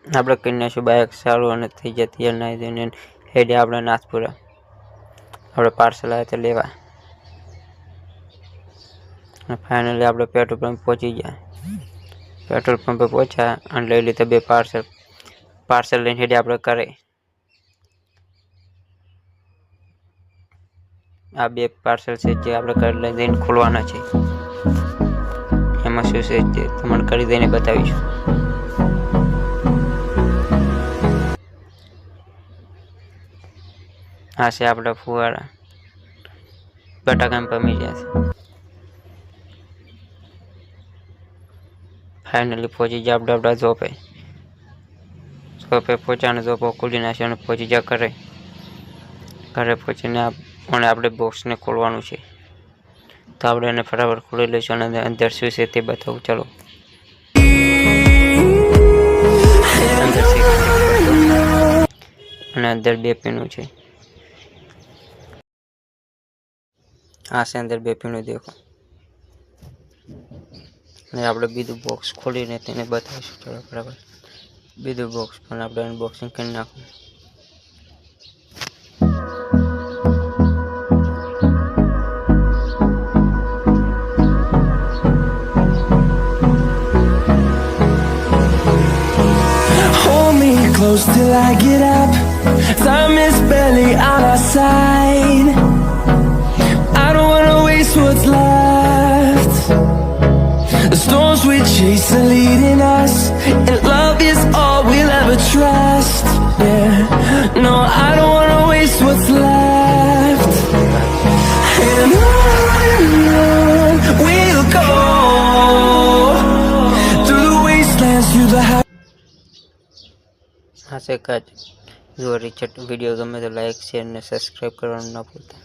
આપણે કરી નાખશું બાઇક સારું અને થઈ જાય તૈયાર નાહી ધોઈને હેડે આપણે નાથપુરા આપણે પાર્સલ આવે તો લેવા ફાઇનલી આપણે પેટ્રોલ પંપ પહોંચી ગયા પેટ્રોલ પંપે પહોંચ્યા અને લઈ લીધા 2 પાર્સલ લઈને હેડે આપણે કરે આ 2 પાર્સલ છે જે આપણે ઘરે લઈ જઈને ખોલવાના છે એમાં શું છે તે તમને કરી દઈને બતાવીશું આ છે આપણા ફુવારા બટાકામાં પમી ગયા છે ફાઇનલી પહોંચી ગયા આપણે આપણા જોપે પહોંચ્યા અને જોપો ખોલી નાખ્યો અને પહોંચી ગયા ઘરે પહોંચીને આપણે બોક્સને ખોલવાનું છે તો આપણે એને ફટાફટ ખોલી લઈશું અને અંદર શું છે તે બતાવું ચાલો અને અંદર 2 પીણું છે આ છે અંદર 2 પીણું દેખો અને આપણે બીજું બોક્સ ખોલીને તેને બતાવીશું ચાલો બરાબર બીજું બોક્સ પણ આપણે અનબોક્સિંગ કરી નાખવું Close till I get up. Time is barely on our side. I don't wanna waste what's left. The storms we chase are leading us, and love is all we'll ever trust. Yeah, no, I don't wanna waste what's left. And on we'll go through the wastelands, through the highways. हाँ से काज जो Richard video गमे तो like share ने subscribe करना ना भूलता।